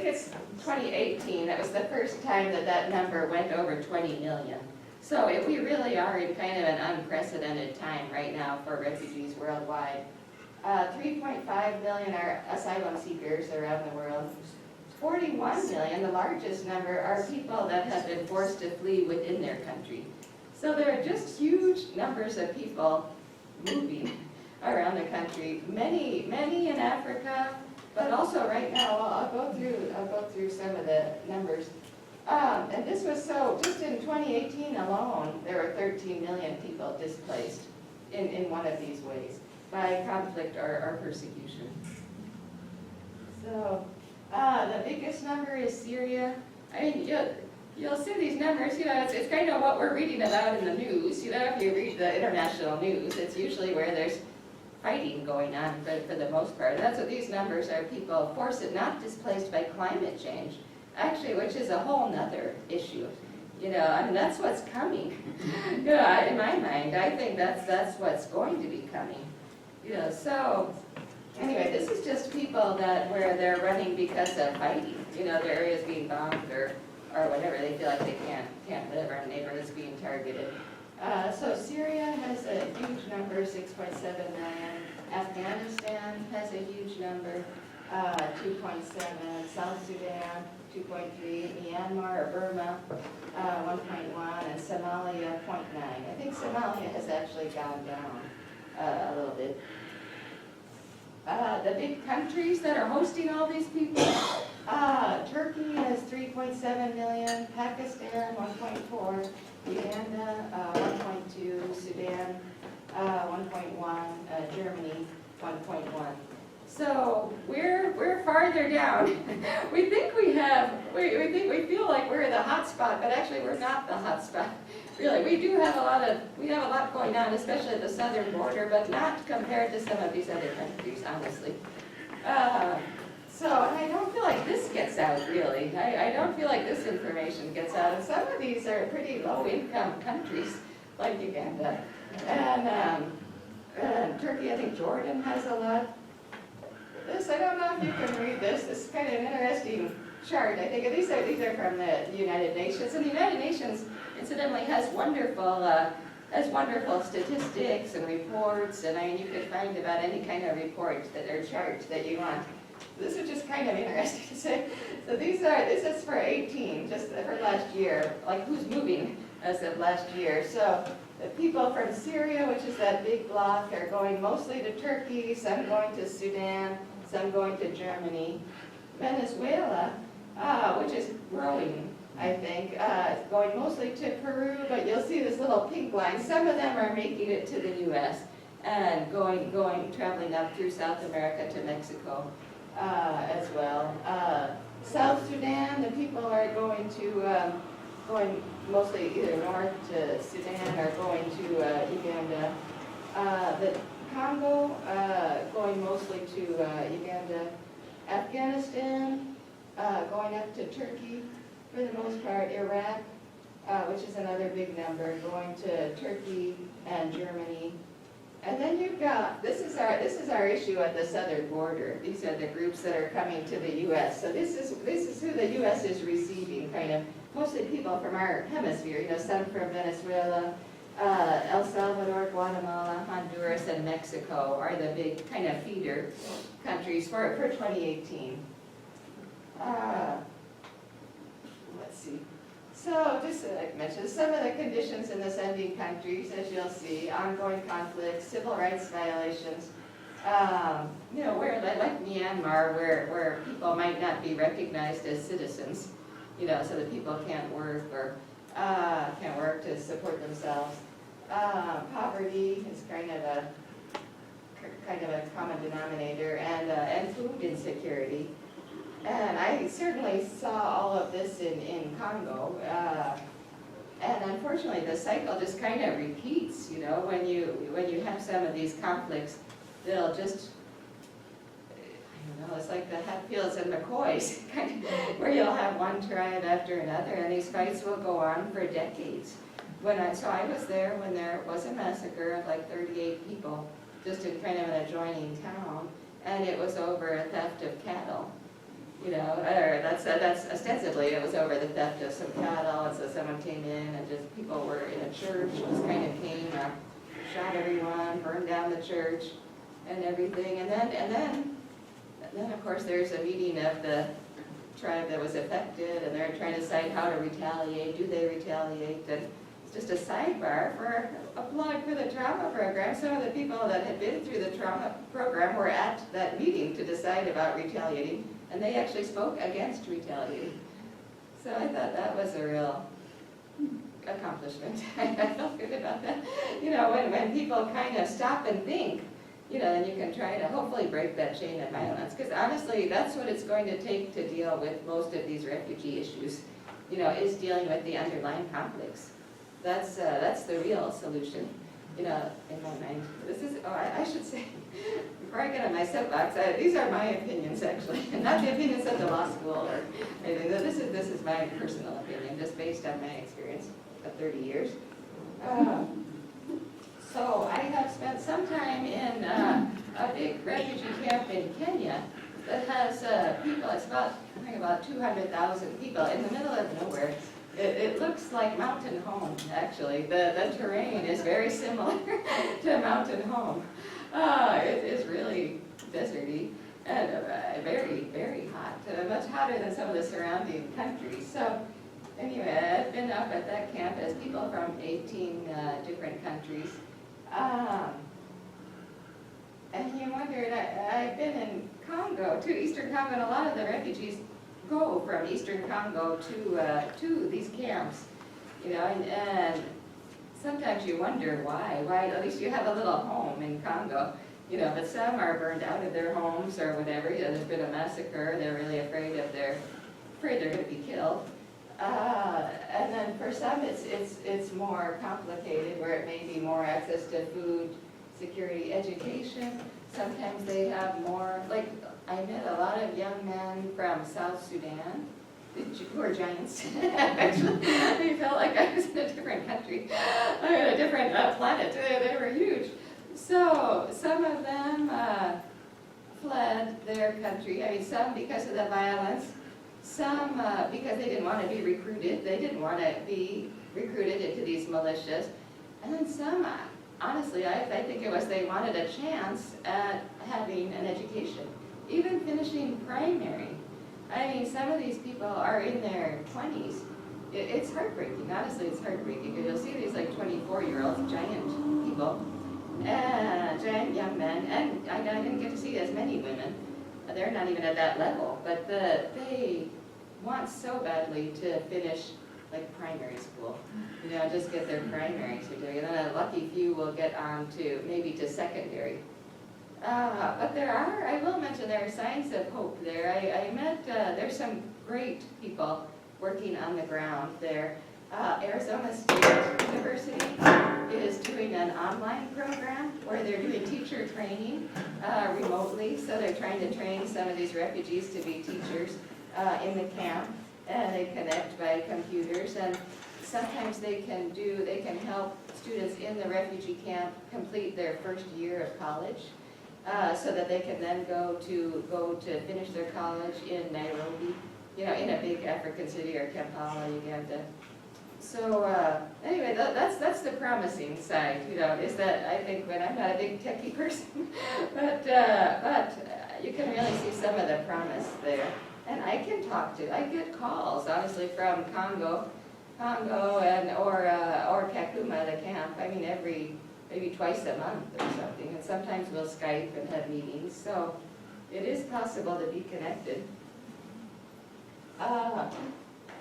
think it's 2018, that was the first time that that number went over 20 million. So we really are in kind of an unprecedented time right now for refugees worldwide. 3.5 million are asylum seekers around the world. 41 million, the largest number, are people that have been forced to flee within their country. So there are just huge numbers of people moving around the country. Many in Africa, but also right now, I'll go through some of the numbers. And this was just in 2018 alone, there were 13 million people displaced in one of these ways, by conflict or persecution. So, the biggest number is Syria. I mean, you'll see these numbers, it's kind of what we're reading about in the news. If you read the international news, it's usually where there's fighting going on for the most part. And that's what these numbers are, people forced, not displaced by climate change, actually, which is a whole nother issue. I mean, that's what's coming. In my mind, I think that's what's going to be coming. So anyway, this is just people where they're running because of fighting. Their area is being bombed or whatever. They feel like they can't live, or a neighborhood's being targeted. So Syria has a huge number, 6.7 million. Afghanistan has a huge number, 2.7. South Sudan, 2.3. Myanmar or Burma, 1.1. And Somalia, 0.9. I think Somalia has actually gone down a little bit. The big countries that are hosting all these people, Turkey has 3.7 million, Pakistan 1.4, Uganda 1.2, Sudan 1.1, Germany 1.1. So we're farther down. we think we feel like we're the hot spot, but actually we're not the hot spot. Really, we have a lot going on, especially at the southern border, but not compared to some of these other countries, honestly. So I don't feel like this gets out, really. I don't feel like this information gets out. And some of these are pretty low-income countries, like Uganda. And Turkey, I think Jordan has a lot. I don't know if you can read this. This is kind of an interesting chart. I think these are from the United Nations. And the United Nations, incidentally, has wonderful statistics and reports. And I mean, you could find about any kind of report or chart that you want. This is just kind of interesting to say. So this is for 18, just for last year, like who's moving as of last year. So the people from Syria, which is that big block, are going mostly to Turkey, some going to Sudan, some going to Germany. Venezuela, which is growing, I think, going mostly to Peru, but you'll see this little pink line. Some of them are making it to the U.S. and traveling up through South America to Mexico as well. South Sudan, the people are going mostly either north to Sudan or going to Uganda. The Congo, going mostly to Uganda. Afghanistan, going up to Turkey for the most part. Iraq, which is another big number, going to Turkey and Germany. And then you've got, this is our issue at the southern border. These are the groups that are coming to the U.S. So this is who the U.S. is receiving, kind of, mostly people from our hemisphere, some from Venezuela, El Salvador, Guatemala, Honduras, and Mexico are the big kind of feeder countries for 2018. Let's see. So just like I mentioned, some of the conditions in the sending countries, as you'll see, ongoing conflicts, civil rights violations, where like Myanmar, where people might not be recognized as citizens, so that people can't work or can't work to support themselves. Poverty is kind of a common denominator, and food insecurity. And I certainly saw all of this in Congo. And unfortunately, the cycle just kind of repeats. When you have some of these conflicts, they'll just, it's like the Hatfields and McCoys, kind of, where you'll have one tribe after another, and these fights will go on for decades. So I was there when there was a massacre of like 38 people, just in kind of an adjoining town, and it was over a theft of cattle. you know, or that's ostensibly it was over the theft of some cattle, and so someone came in and just people were in a church, just kind of came, shot everyone, burned down the church, and everything, and then of course there's a meeting of the tribe that was affected, and they're trying to decide how to retaliate. Do they retaliate? And it's just a sidebar for a plug for the trauma program. Some of the people that had been through the trauma program were at that meeting to decide about retaliating, and they actually spoke against retaliating. So I thought that was a real accomplishment. I felt good about that. You know, when people kind of stop and think, you know, then you can try to hopefully break that chain of violence. Because honestly, that's what it's going to take to deal with most of these refugee issues, you know, is dealing with the underlying conflicts. That's the real solution, you know, in my mind. This is, I should say, before I get on my soapbox, these are my opinions actually, not the opinions of the law school or anything. This is my personal opinion, just based on my experience of 30 years. So I have spent some time in a big refugee camp in Kenya that has people, it's about, I think about 200,000 people in the middle of nowhere. It looks like mountain home, actually. The terrain is very similar to mountain home. It is really deserty and very, very hot, much hotter than some of the surrounding countries. So anyway, I've been up at that camp as people from 18 different countries. And you wondered, I've been in Congo, to Eastern Congo, and a lot of the refugees go from Eastern Congo to these camps, you know, and sometimes you wonder why, at least you have a little home in Congo, you know, but some are burned out of their homes or whatever, you know, there's been a massacre, they're really afraid they're going to be killed. And then for some it's more complicated, where it may be more access to food, security, education. Sometimes they have more, like I met a lot of young men from South Sudan who are giants. Actually, I felt like I was in a different country, a different planet. They were huge. So some of them fled their country. I mean, some because of the violence. Some because they didn't want to be recruited. They didn't want to be recruited into these militias. And then some, honestly, I think it was they wanted a chance at having an education, even finishing primary. I mean, some of these people are in their 20s. It's heartbreaking. Honestly, it's heartbreaking. Because you'll see these like 24-year-olds, giant people, giant young men. And I didn't get to see as many women. They're not even at that level, but they want so badly to finish like primary school, you know, just get their primary certificate, and then a lucky few will get on to maybe to secondary. But I will mention there are signs of hope there. I met, there's some great people working on the ground there. Arizona State University is doing an online program where they're doing teacher training remotely. So they're trying to train some of these refugees to be teachers in the camp, and they connect by computers. And sometimes they can help students in the refugee camp complete their first year of college, so that they can then go to finish their college in Nairobi, you know, in a big African city, or Kampala, Uganda. So anyway, that's the promising side, you know, is that I think, when I'm not a big techie person, but you can really see some of the promise there. And I get calls, honestly, from Congo and or Kakuma, the camp. I mean, maybe twice a month or something, and sometimes we'll Skype and have meetings. So it is possible to be connected.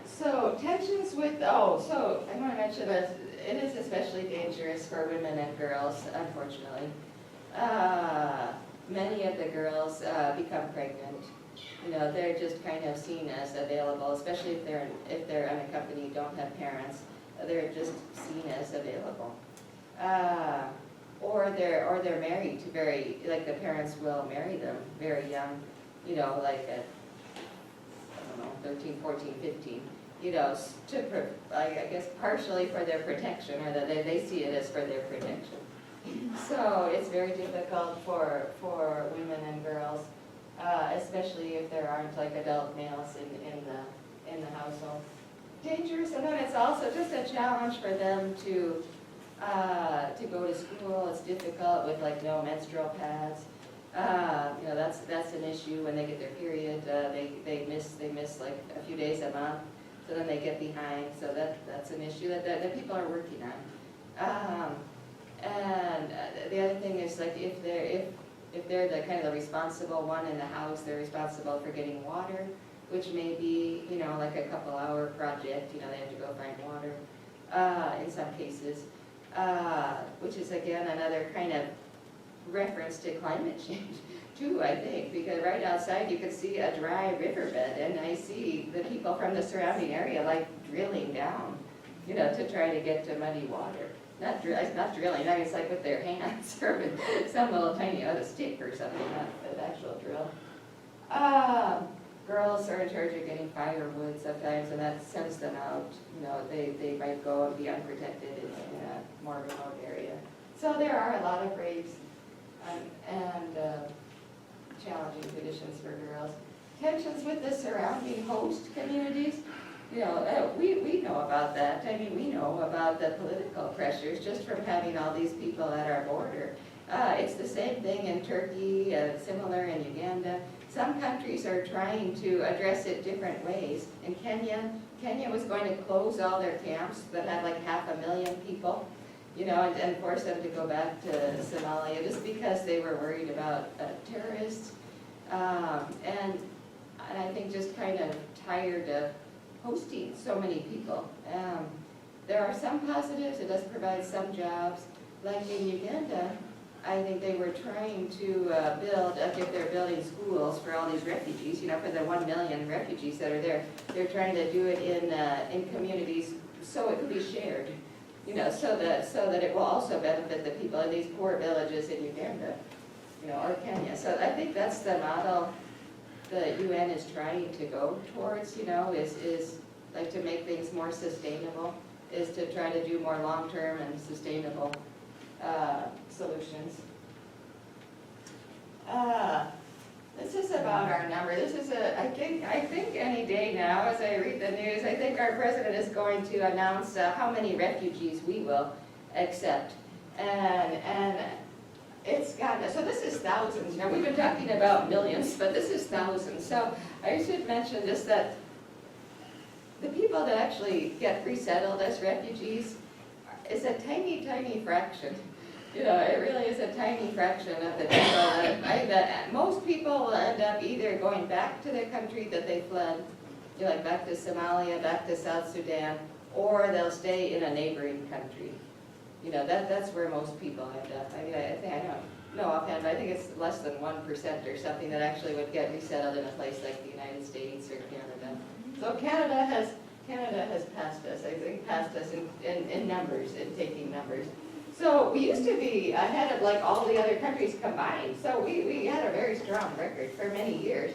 So tensions with, so I want to mention that it is especially dangerous for women and girls, unfortunately. Many of the girls become pregnant. You know, they're just kind of seen as available, especially if they're unaccompanied, don't have parents. They're just seen as available. Or they're married to like the parents will marry them very young, you know, like at, I don't know, 13, 14, 15. You know, I guess partially for their protection, or that they see it as for their protection. So it's very difficult for women and girls. especially if there aren't like adult males in the household. Dangerous, and then it's also just a challenge for them to go to school. It's difficult with like no menstrual pads. You know, that's an issue when they get their period. They miss like a few days a month, so then they get behind. So that's an issue that people are working on. And the other thing is like if they're the kind of the responsible one in the house, they're responsible for getting water, which may be, you know, like a couple-hour project. You know, they have to go find water in some cases, which is again another kind of reference to climate change too, I think, because right outside you can see a dry riverbed, and I see the people from the surrounding area like drilling down, you know, to try to get to muddy water. Not drilling, I mean, it's like with their hands or with some little tiny other stick or something, not an actual drill. Girls are in charge of getting firewood sometimes, and that sends them out. You know, they might go and be unprotected in a more remote area. So there are a lot of rapes and challenging conditions for girls. Tensions with the surrounding host communities. You know, we know about that. I mean, we know about the political pressures just from having all these people at our border. It's the same thing in Turkey, similar in Uganda. Some countries are trying to address it different ways. In Kenya was going to close all their camps that had like 500,000 people, you know, and force them to go back to Somalia just because they were worried about terrorists. And I think just kind of tired of hosting so many people. There are some positives. It does provide some jobs. Like in Uganda, I think they were trying to if they're building schools for all these refugees, you know, for the 1 million refugees that are there, they're trying to do it in communities so it can be shared, you know, so that it will also benefit the people in these poor villages in Uganda, you know, or Kenya. So I think that's the model the UN is trying to go towards, you know, is like to make things more sustainable, is to try to do more long-term and sustainable solutions. This is about our number. This is I think any day now, as I read the news, I think our president is going to announce how many refugees we will accept. And it's gotten, so this is thousands. Now, we've been talking about millions, but this is thousands. So I should mention just that the people that actually get resettled as refugees is a tiny, tiny fraction. You know, it really is a tiny fraction of the people that most people will end up either going back to their country that they fled, you know, like back to Somalia, back to South Sudan, or they'll stay in a neighboring country. You know, that's where most people end up. I mean, I think, I don't know offhand, but I think it's less than 1% or something that actually would get resettled in a place like the United States or Canada. So Canada has passed us, I think passed us in numbers, in taking numbers. So we used to be ahead of like all the other countries combined. So we had a very strong record for many years.